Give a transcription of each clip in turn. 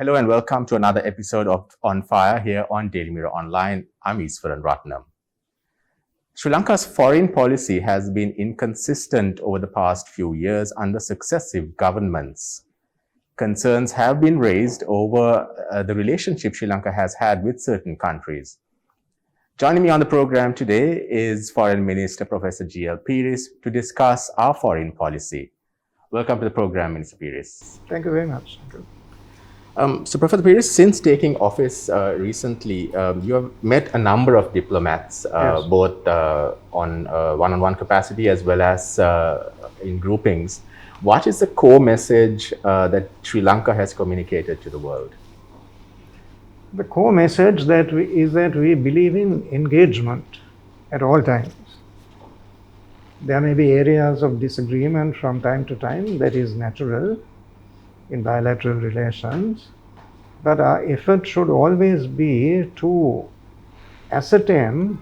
Hello and welcome to another episode of On Fire here on Daily Mirror Online. I'm Easwaran Rutnam. Sri Lanka's foreign policy has been inconsistent over the past few years under successive governments. Concerns have been raised over the relationship Sri Lanka has had with certain countries. Joining me on the program today is Foreign Minister Professor G.L Peiris to discuss our foreign policy. Welcome to the program, Minister Peiris. Thank you very much. Thank you. So, Professor Peiris, since taking office recently, you have met a number of diplomats, Yes. both on one-on-one capacity as well as in groupings. What is the core message that Sri Lanka has communicated to the world? The core message is that we believe in engagement at all times. There may be areas of disagreement from time to time, that is natural in bilateral relations, but our effort should always be to ascertain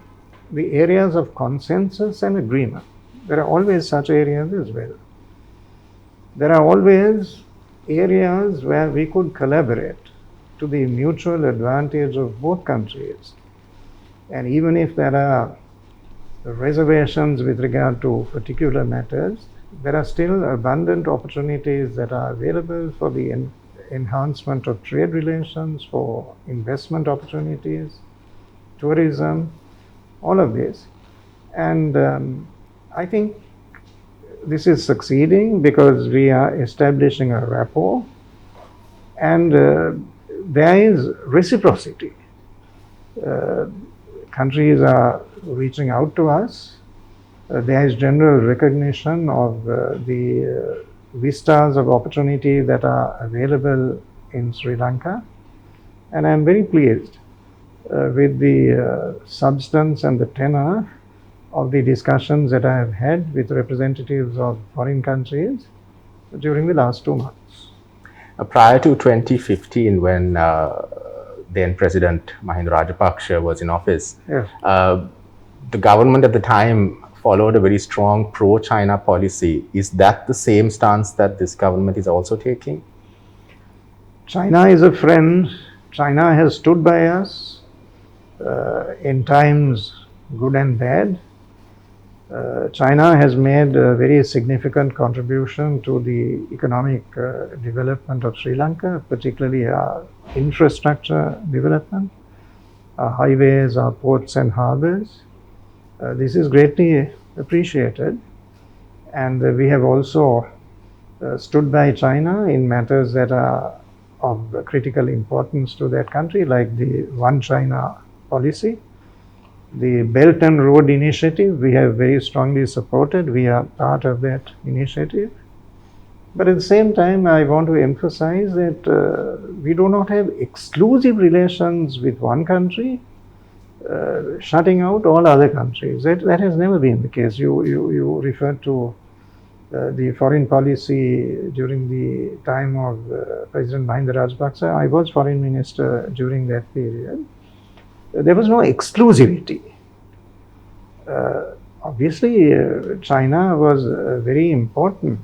the areas of consensus and agreement. There are always such areas as well. There are always areas where we could collaborate to the mutual advantage of both countries. And even if there are reservations with regard to particular matters, there are still abundant opportunities that are available for the enhancement of trade relations, for investment opportunities, tourism, all of this. And I think this is succeeding because we are establishing a rapport, and there is reciprocity. Countries are reaching out to us. There is general recognition of the vistas of opportunity that are available in Sri Lanka, and I am very pleased with the substance and the tenor of the discussions that I have had with representatives of foreign countries during the last 2 months. Prior to 2015, when then President Mahinda Rajapaksa was in office, Yes. The government at the time followed a very strong pro-China policy. Is that the same stance that this government is also taking? China is a friend. China has stood by us in times good and bad. China has made a very significant contribution to the economic development of Sri Lanka, particularly our infrastructure development, our highways, our ports and harbors. This is greatly appreciated, and we have also stood by China in matters that are of critical importance to that country, like the One China policy. The Belt and Road Initiative, we have very strongly supported. We are part of that initiative. But at the same time, I want to emphasize that we do not have exclusive relations with one country, shutting out all other countries. That has never been the case. You referred to the foreign policy during the time of President Mahinda Rajapaksa. I was foreign minister during that period. There was no exclusivity. Obviously, China was a very important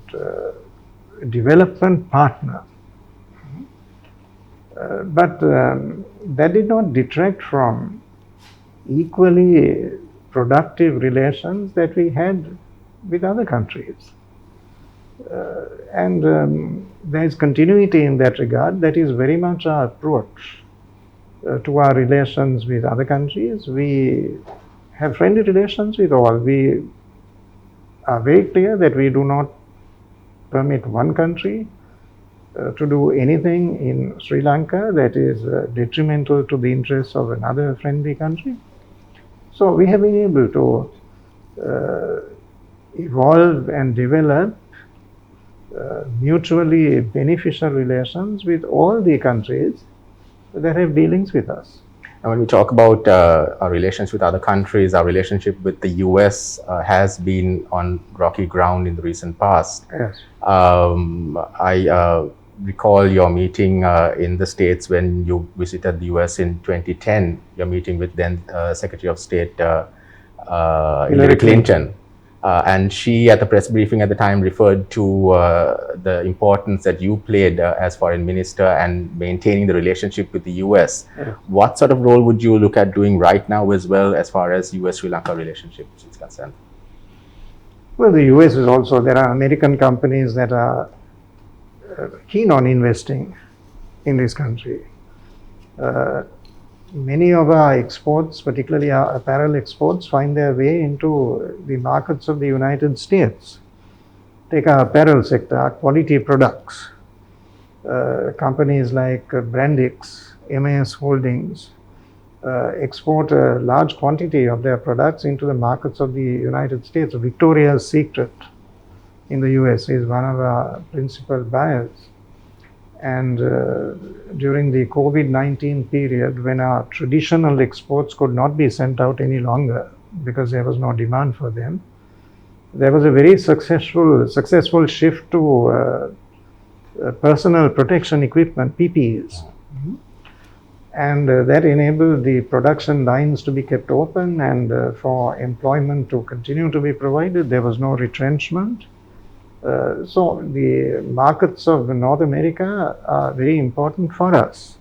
development partner. But that did not detract from equally productive relations that we had with other countries. And there is continuity in that regard. That is very much our approach to our relations with other countries. We have friendly relations with all. We are very clear that we do not permit one country to do anything in Sri Lanka that is detrimental to the interests of another friendly country. So we have been able to evolve and develop mutually beneficial relations with all the countries that have dealings with us. And when we talk about our relations with other countries, our relationship with the US has been on rocky ground in the recent past. Yes. I recall your meeting in the States when you visited the US in 2010, your meeting with then Secretary of State Hillary Clinton. And she, at the press briefing at the time, referred to the importance that you played as foreign minister and maintaining the relationship with the US. Yeah. What sort of role would you look at doing right now as well as far as US-Sri Lanka relationship is concerned? Well, the US is also, there are American companies that are keen on investing in this country. Many of our exports, particularly our apparel exports, find their way into the markets of the United States. Take our apparel sector, our quality products. Companies like Brandix, MAS Holdings, export a large quantity of their products into the markets of the United States. Victoria's Secret in the US is one of our principal buyers. And during the COVID-19 period, when our traditional exports could not be sent out any longer because there was no demand for them, there was a very successful shift to personal protection equipment, PPEs. And that enabled the production lines to be kept open and for employment to continue to be provided. There was no retrenchment. So the markets of North America are very important for us.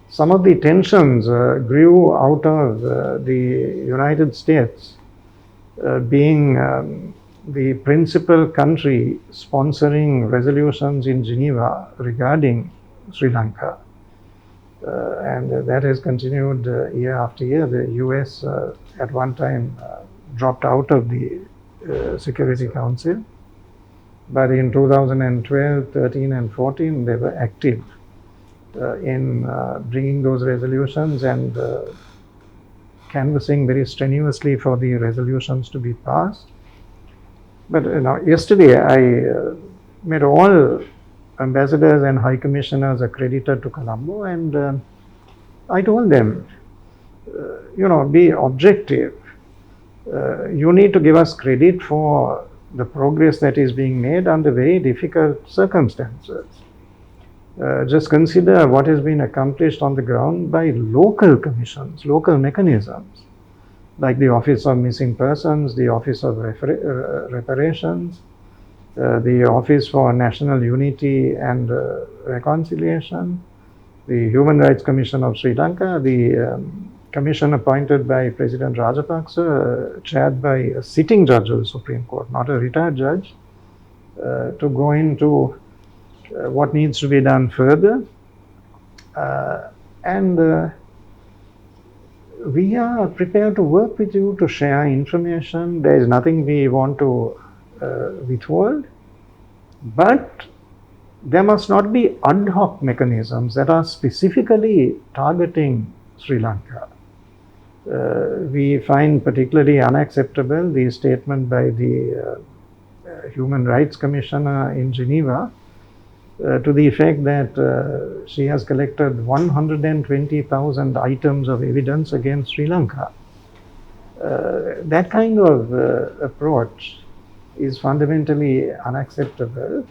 Some of the tensions grew out of the United States being the principal country sponsoring resolutions in Geneva regarding Sri Lanka. And that has continued year after year. The US at one time dropped out of the Security Council, but in 2012, 13 and 14 they were active in bringing those resolutions and canvassing very strenuously for the resolutions to be passed. But yesterday I met all ambassadors and high commissioners accredited to Colombo, and I told them, be objective. You need to give us credit for the progress that is being made under very difficult circumstances. Just consider what has been accomplished on the ground by local commissions, local mechanisms, like the Office of Missing Persons, the Office of Reparations, the Office for National Unity and Reconciliation, the Human Rights Commission of Sri Lanka, the commission appointed by President Rajapaksa, chaired by a sitting judge of the Supreme Court, not a retired judge, to go into what needs to be done further. And we are prepared to work with you to share information. There is nothing we want to withhold, but there must not be ad hoc mechanisms that are specifically targeting Sri Lanka. We find particularly unacceptable the statement by the Human Rights Commissioner in Geneva to the effect that she has collected 120,000 items of evidence against Sri Lanka. That kind of approach is fundamentally unacceptable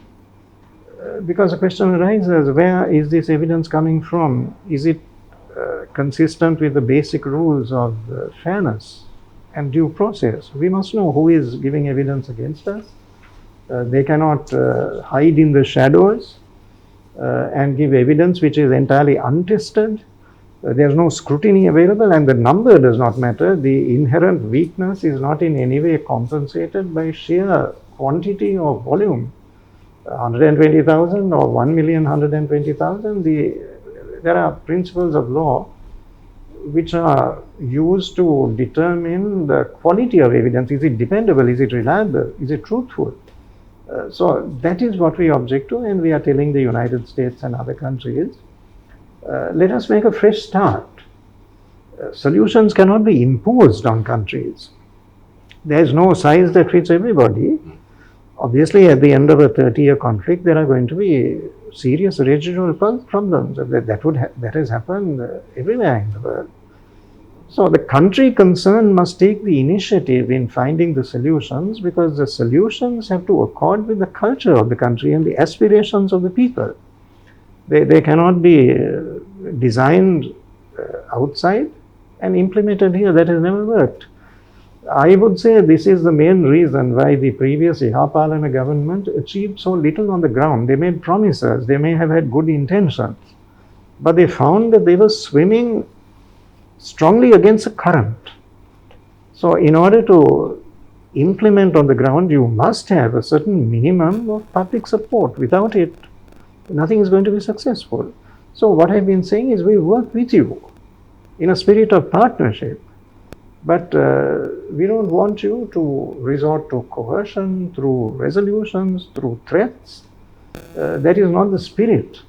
because the question arises, where is this evidence coming from? Is it consistent with the basic rules of fairness and due process? We must know who is giving evidence against us. They cannot hide in the shadows and give evidence which is entirely untested. There is no scrutiny available, and the number does not matter. The inherent weakness is not in any way compensated by sheer quantity or volume. 120,000 or 1,120,000, there are principles of law which are used to determine the quality of evidence. Is it dependable? Is it reliable? Is it truthful? So that is what we object to, and we are telling the United States and other countries, let us make a fresh start. Solutions cannot be imposed on countries. There is no size that fits everybody. Obviously, at the end of a 30-year conflict, there are going to be serious residual problems. That has happened everywhere in the world. So the country concerned must take the initiative in finding the solutions, because the solutions have to accord with the culture of the country and the aspirations of the people. They cannot be designed outside and implemented here. That has never worked. I would say this is the main reason why the previous Ihapalana government achieved so little on the ground. They made promises, they may have had good intentions, but they found that they were swimming strongly against the current. So in order to implement on the ground, you must have a certain minimum of public support. Without it, nothing is going to be successful. So what I've been saying is we work with you in a spirit of partnership, but we don't want you to resort to coercion through resolutions, through threats. That is not the spirit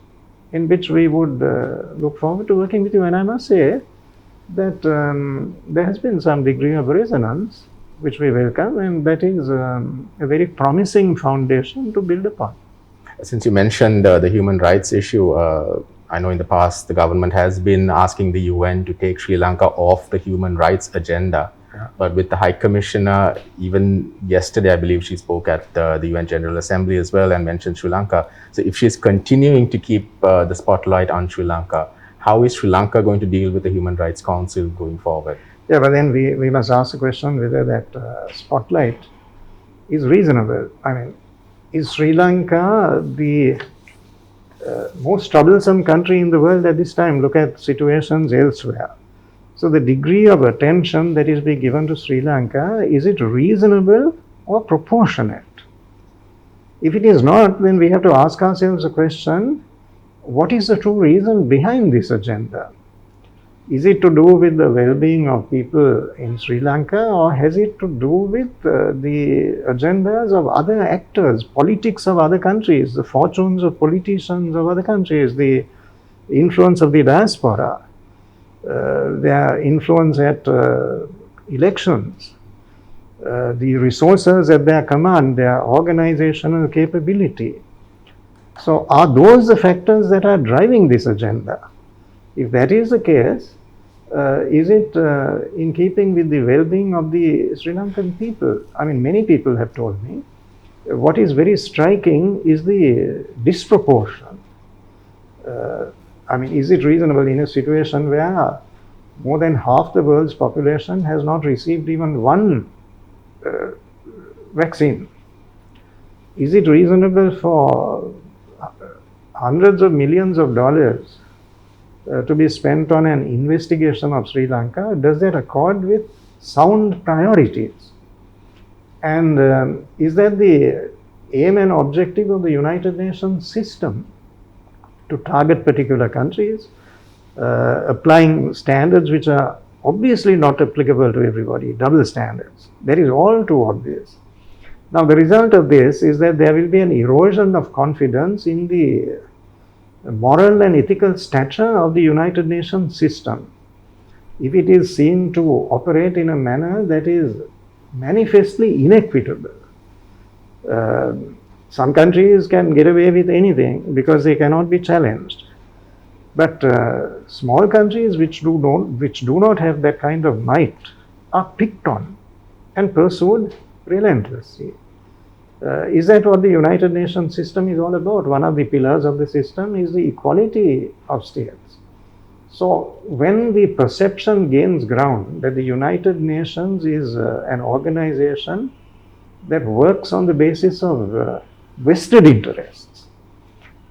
in which we would look forward to working with you. And I must say that there has been some degree of resonance, which we welcome, and that is a very promising foundation to build upon. Since you mentioned the human rights issue, I know in the past the government has been asking the UN to take Sri Lanka off the human rights agenda. Yeah. But with the High Commissioner, even yesterday, I believe she spoke at the UN General Assembly as well and mentioned Sri Lanka. So if she's continuing to keep the spotlight on Sri Lanka, how is Sri Lanka going to deal with the Human Rights Council going forward? Yeah, but then we must ask the question whether that spotlight is reasonable. I mean, is Sri Lanka the most troublesome country in the world at this time? Look at situations elsewhere. So the degree of attention that is being given to Sri Lanka, is it reasonable or proportionate? If it is not, then we have to ask ourselves the question, what is the true reason behind this agenda? Is it to do with the well-being of people in Sri Lanka, or has it to do with the agendas of other actors, politics of other countries, the fortunes of politicians of other countries, the influence of the diaspora, their influence at elections, the resources at their command, their organizational capability? So are those the factors that are driving this agenda? If that is the case, is it in keeping with the well-being of the Sri Lankan people? I mean, many people have told me what is very striking is the disproportion. I mean, is it reasonable in a situation where more than half the world's population has not received even one vaccine? Is it reasonable for hundreds of millions of dollars to be spent on an investigation of Sri Lanka? Does that accord with sound priorities? And is that the aim and objective of the United Nations system, to target particular countries, applying standards which are obviously not applicable to everybody, double standards? That is all too obvious. Now, the result of this is that there will be an erosion of confidence in the moral and ethical stature of the United Nations system, if it is seen to operate in a manner that is manifestly inequitable. Some countries can get away with anything because they cannot be challenged. But small countries which do not have that kind of might are picked on and pursued relentlessly. Is that what the United Nations system is all about? One of the pillars of the system is the equality of states. So when the perception gains ground that the United Nations is an organization that works on the basis of vested interests,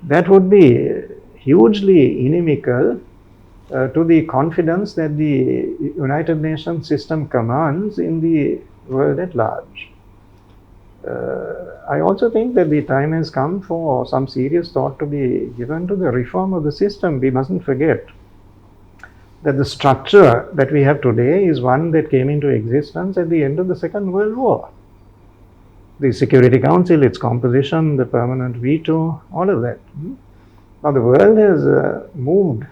that would be hugely inimical to the confidence that the United Nations system commands in the world at large. I also think that the time has come for some serious thought to be given to the reform of the system. We mustn't forget that the structure that we have today is one that came into existence at the end of the Second World War. The Security Council, its composition, the permanent veto, all of that. Now the world has moved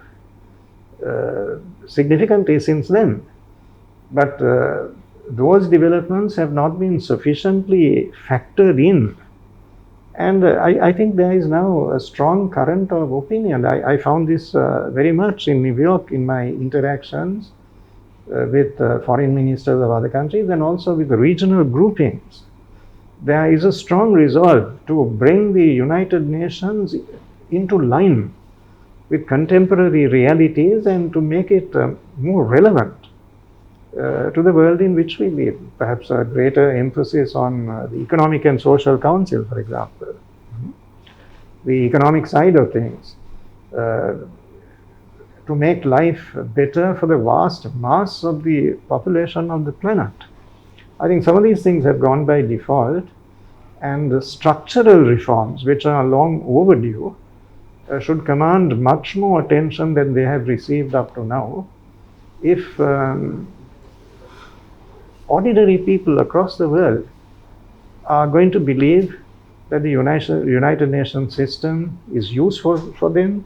significantly since then, but those developments have not been sufficiently factored in. And I think there is now a strong current of opinion. I found this very much in New York in my interactions with foreign ministers of other countries and also with regional groupings. There is a strong resolve to bring the United Nations into line with contemporary realities and to make it more relevant to the world in which we live. Perhaps a greater emphasis on the Economic and Social Council, for example, the economic side of things, to make life better for the vast mass of the population of the planet. I think some of these things have gone by default, and the structural reforms, which are long overdue, should command much more attention than they have received up to now. If ordinary people across the world are going to believe that the United Nations system is useful for them,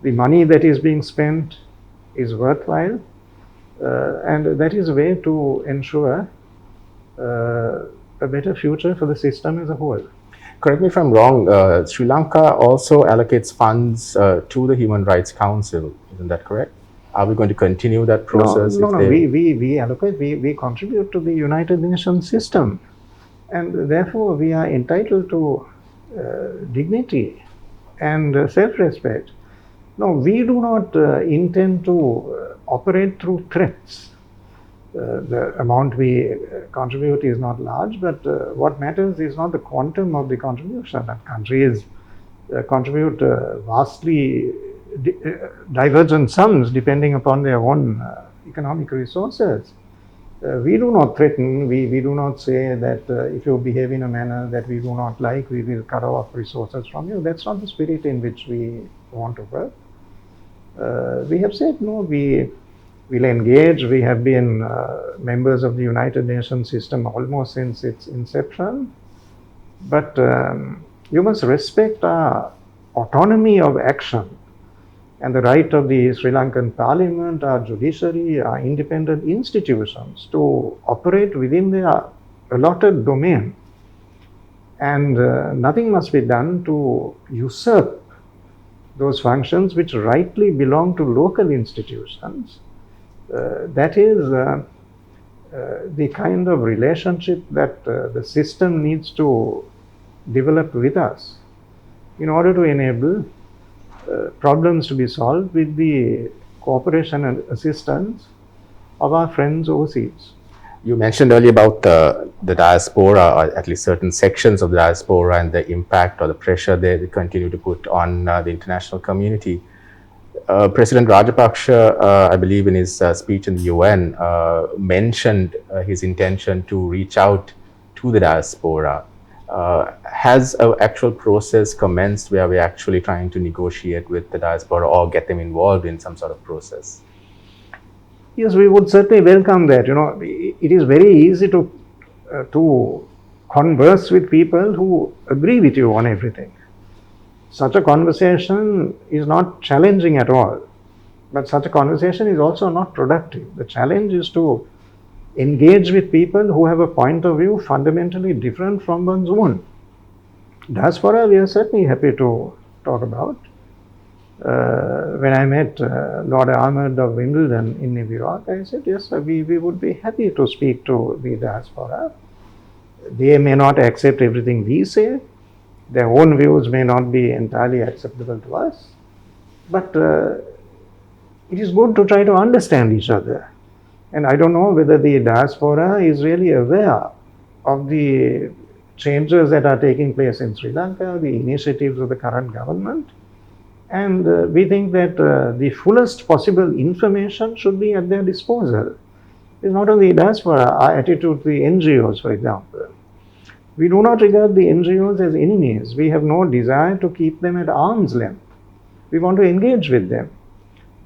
the money that is being spent is worthwhile, and that is a way to ensure a better future for the system as a whole. Correct me if I'm wrong, Sri Lanka also allocates funds to the Human Rights Council. Isn't that correct? Are we going to continue that process? No. We allocate, we contribute to the United Nations system, and therefore we are entitled to dignity and self-respect. No, we do not intend to operate through threats. The amount we contribute is not large, but what matters is not the quantum of the contribution. That countries contribute vastly divergent sums depending upon their own economic resources. We do not threaten, we do not say that if you behave in a manner that we do not like, we will cut off resources from you. That's not the spirit in which we want to work. We have said no, we will engage. We have been members of the United Nations system almost since its inception. But you must respect our autonomy of action and the right of the Sri Lankan Parliament, our judiciary, our independent institutions to operate within their allotted domain. And nothing must be done to usurp those functions which rightly belong to local institutions. That is the kind of relationship that the system needs to develop with us in order to enable problems to be solved with the cooperation and assistance of our friends overseas. You mentioned earlier about the diaspora, or at least certain sections of the diaspora, and the impact or the pressure they continue to put on the international community. President Rajapaksa, I believe in his speech in the UN, mentioned his intention to reach out to the diaspora. Has an actual process commenced where we're actually trying to negotiate with the diaspora or get them involved in some sort of process? Yes, we would certainly welcome that. You know, it is very easy to converse with people who agree with you on everything. Such a conversation is not challenging at all, but such a conversation is also not productive. The challenge is to engage with people who have a point of view fundamentally different from one's own. Diaspora, we are certainly happy to talk about. When I met Lord Ahmed of Wimbledon in New York, I said, yes, we would be happy to speak to the diaspora. They may not accept everything we say. Their own views may not be entirely acceptable to us. But it is good to try to understand each other. And I don't know whether the diaspora is really aware of the changes that are taking place in Sri Lanka, the initiatives of the current government. And we think that the fullest possible information should be at their disposal. It's not only diaspora, our attitude to the NGOs, for example. We do not regard the NGOs as enemies. We have no desire to keep them at arm's length. We want to engage with them.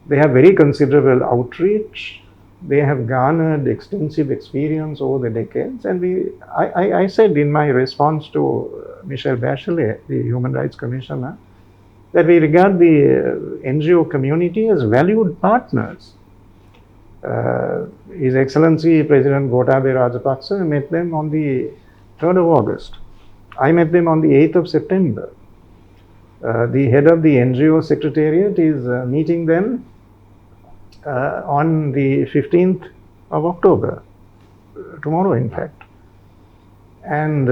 They have very considerable outreach. They have garnered extensive experience over the decades. And I said in my response to Michelle Bachelet, the Human Rights Commissioner, that we regard the NGO community as valued partners. His Excellency President Gotabaya Rajapaksa met them on the 3rd of August. I met them on the 8th of September. The head of the NGO Secretariat is meeting them on the 15th of October, tomorrow in fact. And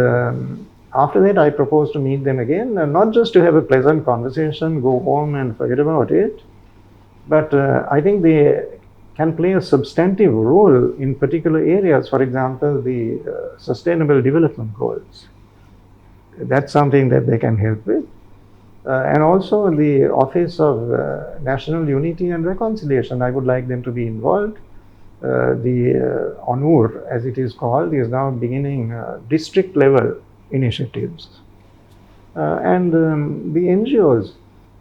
after that I propose to meet them again, not just to have a pleasant conversation, go home and forget about it, but I think the can play a substantive role in particular areas, for example, the Sustainable Development Goals. That's something that they can help with. And also the Office of National Unity and Reconciliation, I would like them to be involved. The ONUR, as it is called, is now beginning district level initiatives. And the NGOs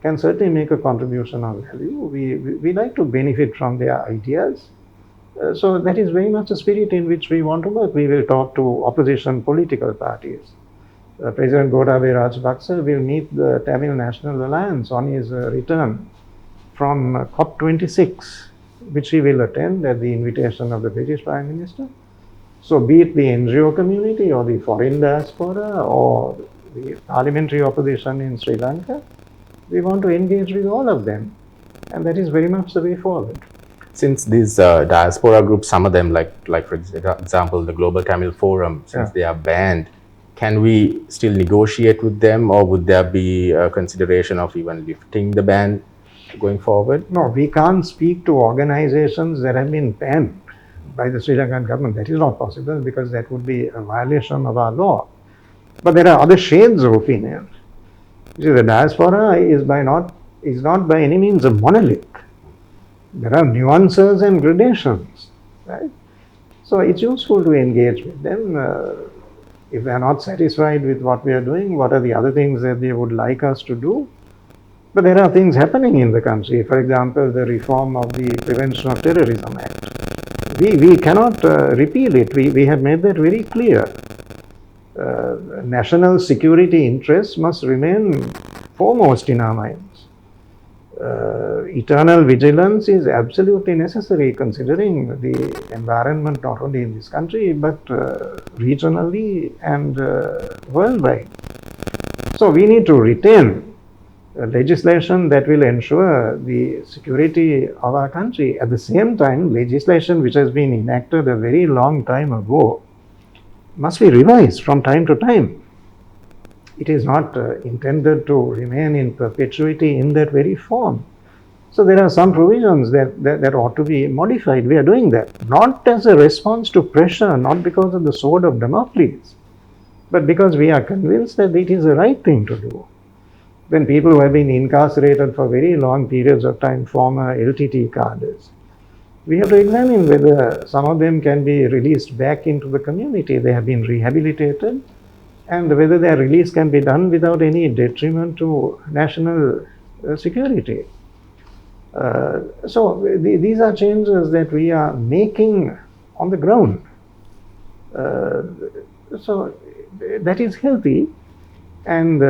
can certainly make a contribution of value. We like to benefit from their ideas. So that is very much the spirit in which we want to work. We will talk to opposition political parties. President Gotabaya Rajapaksa will meet the Tamil National Alliance on his return from COP26, which he will attend at the invitation of the British Prime Minister. So be it the NGO community or the foreign diaspora or the parliamentary opposition in Sri Lanka, we want to engage with all of them, and that is very much the way forward. Since these diaspora groups, some of them, like for example, the Global Tamil Forum, since they are banned, can we still negotiate with them, or would there be a consideration of even lifting the ban going forward? No, we can't speak to organizations that have been banned by the Sri Lankan government. That is not possible because that would be a violation of our law. But there are other shades of opinion. You see, the diaspora is not by any means a monolith. There are nuances and gradations, right? So it's useful to engage with them. If they are not satisfied with what we are doing, what are the other things that they would like us to do? But there are things happening in the country. For example, the reform of the Prevention of Terrorism Act. We cannot repeal it. We have made that very clear. National security interests must remain foremost in our minds. Eternal vigilance is absolutely necessary considering the environment not only in this country but regionally and worldwide. So we need to retain legislation that will ensure the security of our country. At the same time, legislation which has been enacted a very long time ago must be revised from time to time. It is not intended to remain in perpetuity in that very form. So there are some provisions that ought to be modified. We are doing that, not as a response to pressure, not because of the sword of Damocles, but because we are convinced that it is the right thing to do. When people who have been incarcerated for very long periods of time, former LTT cadres, we have to examine whether some of them can be released back into the community. They have been rehabilitated, and whether their release can be done without any detriment to national security. So these are changes that we are making on the ground. So that is healthy. And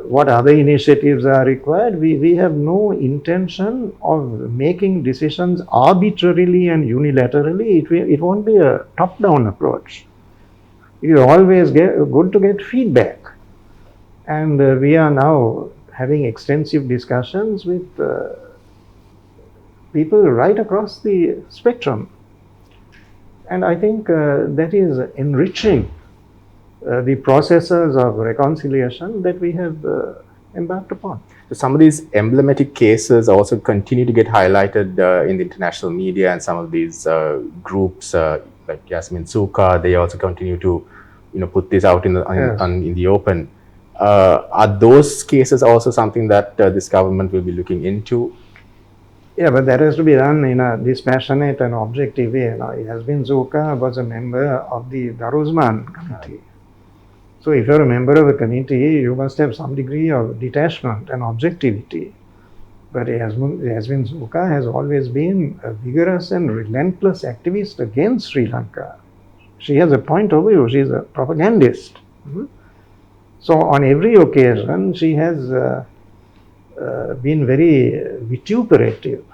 what other initiatives are required? We have no intention of making decisions arbitrarily and unilaterally. It won't be a top-down approach. It is always good to get feedback. And we are now having extensive discussions with people right across the spectrum. And I think that is enriching the processes of reconciliation that we have embarked upon. So some of these emblematic cases also continue to get highlighted in the international media, and some of these groups like Yasmin Suka, they also continue to put this out in the open. Are those cases also something that this government will be looking into? Yeah, but that has to be done in a dispassionate and objective way. Yasmin Suka was a member of the Daruzman committee. So if you're a member of a committee, you must have some degree of detachment and objectivity. But Yasmin Suka has always been a vigorous and relentless activist against Sri Lanka. She has a point of view. She's a propagandist. So on every occasion, she has been very vituperative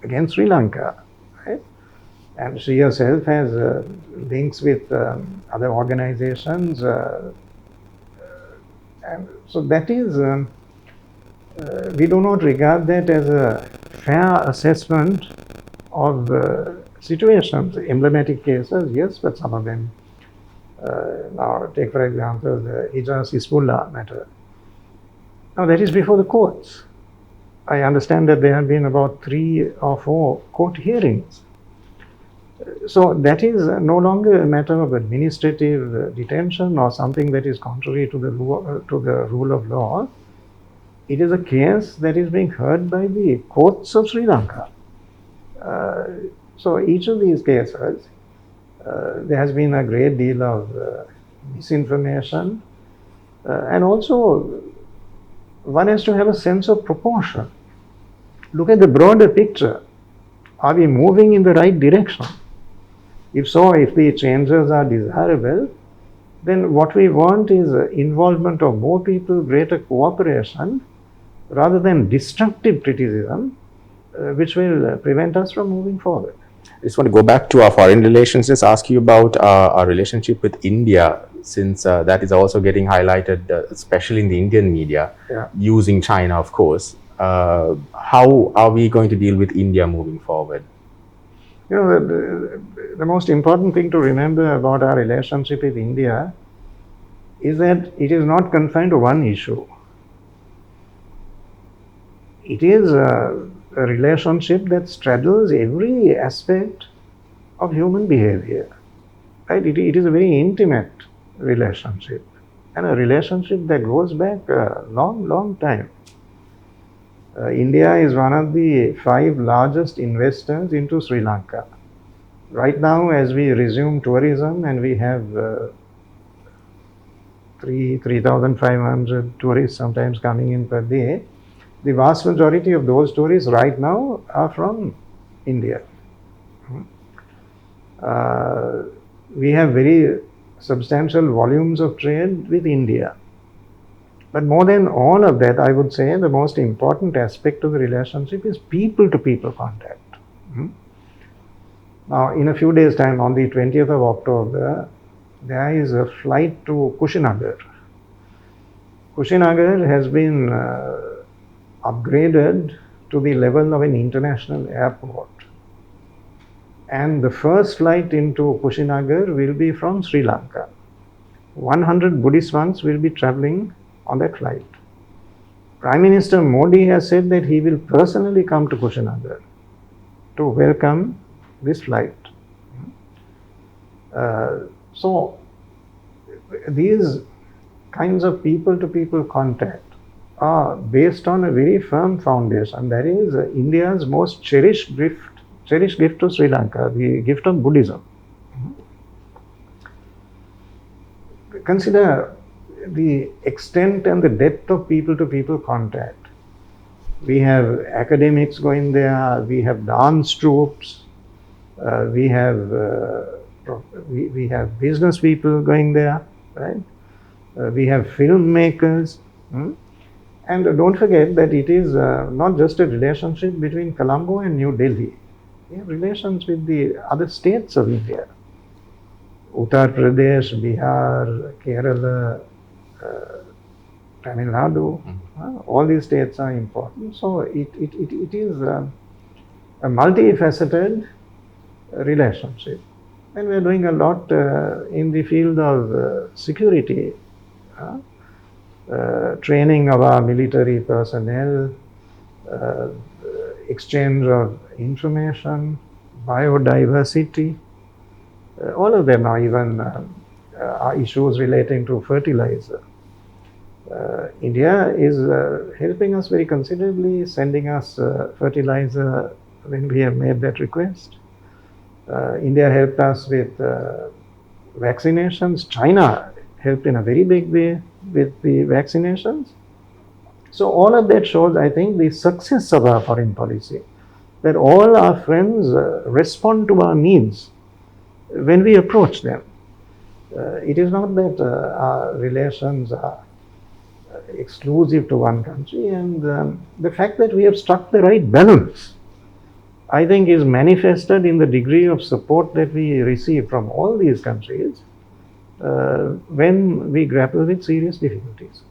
against Sri Lanka. Right? And she herself has links with other organizations. And so that is, we do not regard that as a fair assessment of situations. Emblematic cases, yes, but some of them, now take for example the Ijaz Hizbullah matter. Now that is before the courts. I understand that there have been about 3 or 4 court hearings So that is no longer a matter of administrative detention or something that is contrary to the rule of law. It is a case that is being heard by the courts of Sri Lanka. So each of these cases, there has been a great deal of misinformation, and also one has to have a sense of proportion. Look at the broader picture. Are we moving in the right direction? If so, if the changes are desirable, then what we want is involvement of more people, greater cooperation, rather than destructive criticism, which will prevent us from moving forward. I just want to go back to our foreign relations, just ask you about our relationship with India, since that is also getting highlighted, especially in the Indian media, using China, of course. How are we going to deal with India moving forward? You know, the most important thing to remember about our relationship with India is that it is not confined to one issue. It is a relationship that straddles every aspect of human behavior. Right? It is a very intimate relationship, and a relationship that goes back a long, long time. India is one of the 5 largest investors into Sri Lanka. Right now, as we resume tourism and we have 3,500 tourists sometimes coming in per day, the vast majority of those tourists right now are from India. We have very substantial volumes of trade with India. But more than all of that, I would say the most important aspect of the relationship is people-to-people contact. Now, in a few days' time, on the 20th of October, there is a flight to Kushinagar. Kushinagar has been upgraded to the level of an international airport. And the first flight into Kushinagar will be from Sri Lanka. 100 Buddhist monks will be traveling on that flight. Prime Minister Modi has said that he will personally come to Kushinagar to welcome this flight. So these kinds of people-to-people contact are based on a very firm foundation. That is India's most cherished gift to Sri Lanka, the gift of Buddhism. Consider the extent and the depth of people-to-people contact. We have academics going there, we have dance troupes, we have business people going there, right? We have filmmakers. And don't forget that it is not just a relationship between Colombo and New Delhi. We have relations with the other states of India. Uttar Pradesh, Bihar, Kerala, Tamil Nadu, all these states are important. So it is a multifaceted relationship. And we are doing a lot in the field of security, training of our military personnel, exchange of information, biodiversity. All of them are even are issues relating to fertilizer. India is helping us very considerably, sending us fertilizer when we have made that request. India helped us with vaccinations. China helped in a very big way with the vaccinations. So all of that shows, I think, the success of our foreign policy, that all our friends respond to our needs when we approach them. It is not that our relations are exclusive to one country, and the fact that we have struck the right balance, I think, is manifested in the degree of support that we receive from all these countries when we grapple with serious difficulties.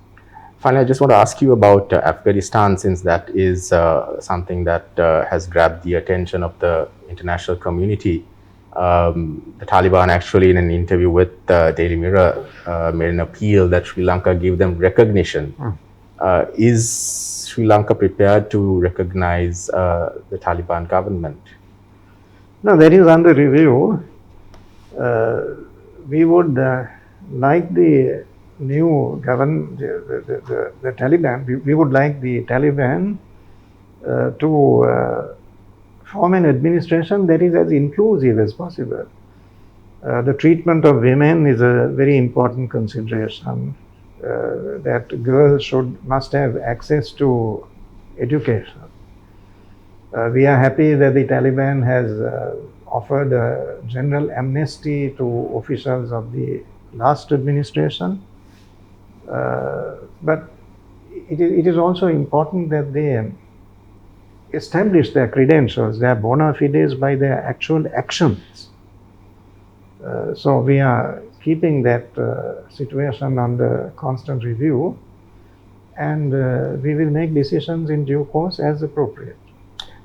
Finally, I just want to ask you about Afghanistan, since that is something that has grabbed the attention of the international community. The Taliban actually, in an interview with Daily Mirror, made an appeal that Sri Lanka give them recognition. Is Sri Lanka prepared to recognize the Taliban government? No, that is under review. We would like the new the Taliban, we would like the Taliban to form an administration that is as inclusive as possible. The treatment of women is a very important consideration. That girls must have access to education. We are happy that the Taliban has offered a general amnesty to officials of the last administration. But it is also important that they establish their credentials, their bona fides by their actual actions. So we are keeping that situation under constant review, and we will make decisions in due course as appropriate.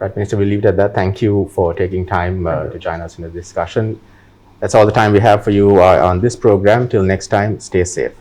Right, Minister, we'll leave it at that. Thank you for taking time to join us in the discussion. That's all the time we have for you on this program. Till next time, stay safe.